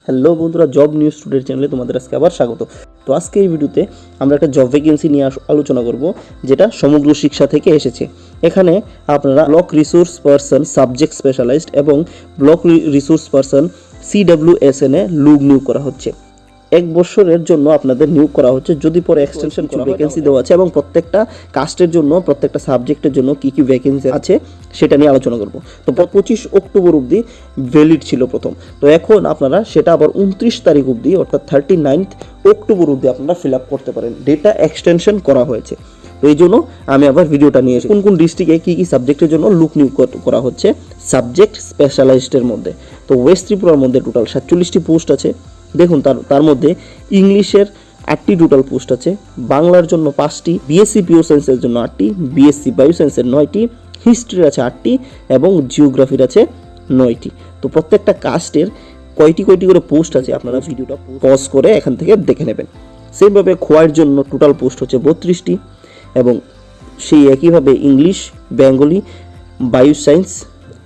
Hello বন্ধুরা, job news today চ্যানেলে তোমাদের আজকে আবার স্বাগত। তো আজকে এই ভিডিওতে আমরা একটা জব ভ্যাকেন্সি নিয়ে আলোচনা করব, যেটা সমগ্র শিক্ষা থেকে এসেছে। এখানে আপনারা block resource person subject specialized এবং ব্লক রিসোর্স পারসন CWSN এ নিয়োগ করা হচ্ছে। 1 বছরের জন্য আপনাদের নিয়োগ করা হচ্ছে। যদি পরে এক্সটেনশন করা ভ্যাকেন্সি দেওয়া আছে এবং প্রত্যেকটা কাস্টের জন্য, প্রত্যেকটা সাবজেক্টের জন্য কী কী ভ্যাকেন্সি আছে সেটা নিয়ে আলোচনা করব। তো 25 অক্টোবর অবধি ভ্যালিড ছিল প্রথম, তো এখন আপনারা সেটা আবার 29 তারিখ অবধি, অর্থাৎ 39 অক্টোবর অবধি আপনারা ফিল আপ করতে পারেন। ডেটা এক্সটেনশন করা হয়েছে, তো এই জন্য আমি আবার ভিডিওটা নিয়ে এসেছি। কোন কোন ডিস্ট্রিক্টে কী কী সাবজেক্টের জন্য নিয়োগ করা হচ্ছে সাবজেক্ট স্পেশালাইজডের মধ্যে। তো ওয়েস্ট ত্রিপুরার মধ্যে টোটাল 47টি পোস্ট আছে। দেখুন তার মধ্যে ইংলিশের 8টি টোটাল পোস্ট আছে, বাংলার জন্য 5টি, বিএসসি পিওর সায়েন্সের জন্য 8টি, বিএসসি বায়ো সায়েন্সের 9টি, হিস্ট্রির আছে 8টি এবং জিওগ্রাফির আছে 9টি। তো প্রত্যেকটা কাস্টের কয়টি করে পোস্ট আছে আপনারা ভিডিওটা পজ করে এখান থেকে দেখে নেবেন। সেইভাবে খোয়াইয়ের জন্য টোটাল পোস্ট হচ্ছে 32টি এবং সেই একইভাবে English, Bengali, bio science,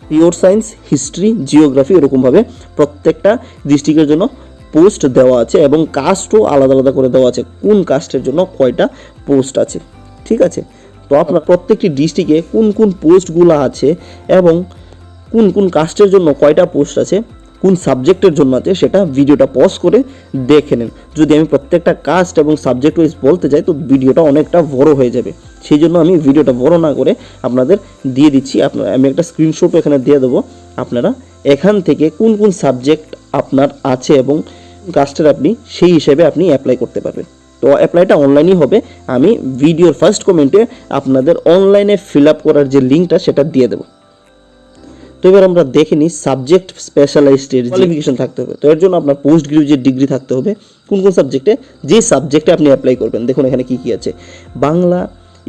pure science, history, geography এরকমভাবে প্রত্যেকটা ডিস্ট্রিক্টের জন্য পোস্ট দেওয়া আছে এবং কাস্টও আলাদা আলাদা করে দেওয়া আছে, কোন কাস্টের জন্য কয়টা পোস্ট আছে। ঠিক আছে, তো আপনার প্রত্যেকটি ডিস্ট্রিক্টে কোন কোন পোস্টগুলো আছে এবং কোন কোন কাস্টের জন্য কয়টা পোস্ট আছে, কোন সাবজেক্টের জন্য আছে, সেটা ভিডিওটা পজ করে দেখে নেন। যদি আমি প্রত্যেকটা কাস্ট এবং সাবজেক্ট ওয়াইজ বলতে যাই তো ভিডিওটা অনেকটা বড় হয়ে যাবে, সেই জন্য আমি ভিডিওটা বড় না করে আপনাদের দিয়ে দিচ্ছি। আমি একটা স্ক্রিনশটও এখানে দিয়ে দেবো। আপনারা এখান থেকে কোন কোন সাবজেক্ট আপনার আছে এবং কাস্টের আপনি সেই হিসেবে আপনি অ্যাপ্লাই করতে পারবেন। তো অ্যাপ্লাইটা অনলাইনই হবে। আমি ভিডিওর ফার্স্ট কমেন্টে আপনাদের অনলাইনে ফিল আপ করার যে লিঙ্কটা সেটা দিয়ে দেবো। তো এবার আমরা দেখে নিই সাবজেক্ট স্পেশালাইজডের কোয়ালিফিকেশন থাকতে হবে। তো এর জন্য আপনার পোস্ট গ্রাজুয়েট ডিগ্রি থাকতে হবে কোন কোন সাবজেক্টে, যে সাবজেক্টে আপনি অ্যাপ্লাই করবেন। দেখুন এখানে কী কী আছে: বাংলা,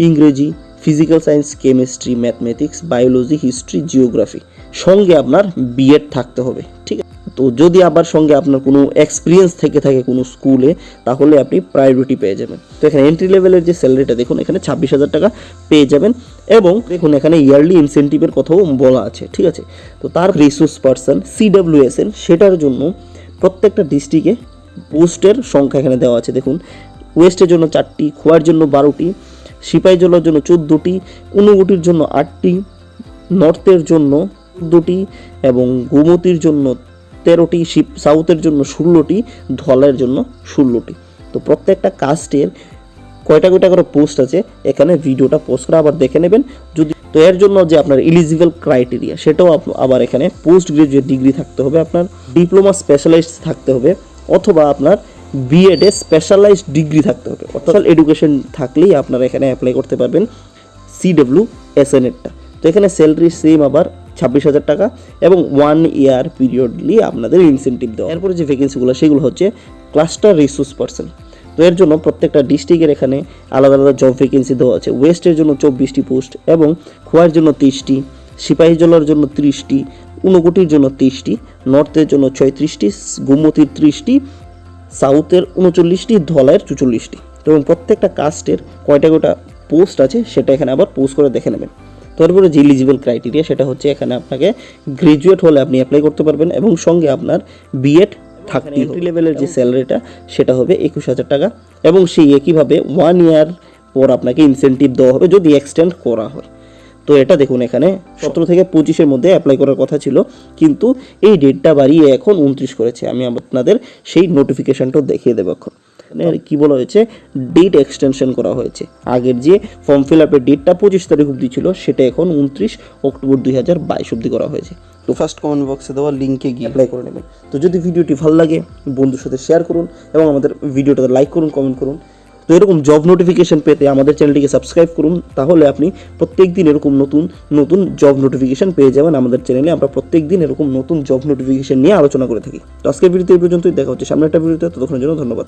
ইংরেজি, physical science, chemistry, mathematics, biology, history, geography. সঙ্গে আপনার বিএড থাকতে হবে। ঠিক আছে, তো যদি আবার সঙ্গে আপনার কোনো এক্সপিরিয়েন্স থেকে থাকে কোনো স্কুলে, তাহলে আপনি প্রায়োরিটি পেয়ে যাবেন। তো এখানে এন্ট্রি লেভেলের যে স্যালারিটা দেখুন, এখানে 26,000 টাকা পেয়ে যাবেন এবং দেখুন এখানে ইয়ারলি ইনসেন্টিভের কথাও বলা আছে। ঠিক আছে, তো তার রিসোর্স পারসন CWSN সেটার জন্য প্রত্যেকটা ডিস্ট্রিক্টে পোস্টের সংখ্যা এখানে দেওয়া আছে। দেখুন ওয়েস্টের জন্য 4টি, খোয়ার জন্য 12টি, সিপাহীজলার জন্য 14টি, ঊনকোটির জন্য 8টি, নর্থের জন্য 14টি এবং গোমতীর জন্য 13টি, সাউথের জন্য 16টি, ধলাইয়ের জন্য 16টি। তো প্রত্যেকটা কাস্টের কয়টা করে পোস্ট আছে এখানে ভিডিওটা পোস্ট করে আবার দেখে নেবেন। যদি তো এর জন্য যে আপনার এলিজিবল ক্রাইটেরিয়া সেটাও আবার এখানে পোস্ট গ্রাজুয়েট ডিগ্রি থাকতে হবে, আপনার ডিপ্লোমা স্পেশালাইজড থাকতে হবে, অথবা আপনার বিএডে স্পেশালাইজড ডিগ্রি থাকতে হবে। অর্থাৎ এডুকেশন থাকলেই আপনারা এখানে অ্যাপ্লাই করতে পারবেন CWSN এরটা। তো এখানে স্যালারি সেম আবার 26,000 টাকা এবং 1 ইয়ার পিরিয়ডলি আপনাদের ইনসেন্টিভ দেওয়া। এরপরে যে ভ্যাকেন্সিগুলো সেগুলো হচ্ছে ক্লাস্টার রিসোর্স পারসন। তো এর জন্য প্রত্যেকটা ডিস্ট্রিক্টের এখানে আলাদা আলাদা জব ভ্যাকেন্সি দেওয়া আছে। ওয়েস্টের জন্য 24টি পোস্ট এবং খোয়ার জন্য 23টি, সিপাহীজলার জন্য 30টি, ঊনকোটির জন্য 23টি, নর্থের জন্য 36টি, গোমতীর 30টি, সাউথের 39টি, ধলাইয়ের 44টি। তো এবং প্রত্যেকটা কাস্টের কয়টা পোস্ট আছে সেটা এখানে আবার পোস্ট করে দেখে নেবেন। তারপরে যে এলিজিবল ক্রাইটেরিয়া সেটা হচ্ছে এখানে আপনাকে গ্রাজুয়েট হলে আপনি অ্যাপ্লাই করতে পারবেন এবং সঙ্গে আপনার বিএড থাকতে। এন্ট্রি লেভেলের যে স্যালারিটা সেটা হবে 21,000 টাকা এবং সেই একইভাবে 1 ইয়ার পর আপনাকে ইনসেন্টিভ দেওয়া হবে যদি এক্সটেন্ড করা হয়। তো এটা দেখুন এখানে 17 থেকে 25-এর মধ্যে অ্যাপ্লাই করার কথা ছিল, কিন্তু এই ডেটটা বাড়িয়ে এখন 29 করেছে। আমি আপনাদের সেই নোটিফিকেশানটাও দেখিয়ে দেবো। এখন কি বলা হয়েছে, ডেট এক্সটেনশন করা হয়েছে। আগের যে ফর্ম ফিল আপের ডেটটা 25 তারিখ অবধি ছিল সেটা এখন 29 অক্টোবর 2022 অবধি করা হয়েছে। তো ফার্স্ট কমেন্ট বক্সে দেওয়া লিঙ্কে গিয়ে অ্যাপ্লাই করে নেবেন। তো যদি ভিডিওটি ভালো লাগে বন্ধুর সাথে শেয়ার করুন এবং আমাদের ভিডিওটাতে লাইক করুন, কমেন্ট করুন। তো এরকম জব নোটিফিকেশন পেতে আমাদের চ্যানেলটিকে সাবস্ক্রাইব করুন, তাহলে আপনি প্রত্যেক দিন এরকম নতুন জব নোটিফিকেশন পেয়ে যাবেন আমাদের চ্যানেলে। আমরা প্রত্যেক দিন এরকম নতুন জব নোটিফিকেশন নিয়ে আলোচনা করে থাকি। তো আজকের ভিডিওতে এই পর্যন্তই, দেখা হচ্ছে সামনে একটা ভিডিওতে। ততক্ষণের জন্য ধন্যবাদ।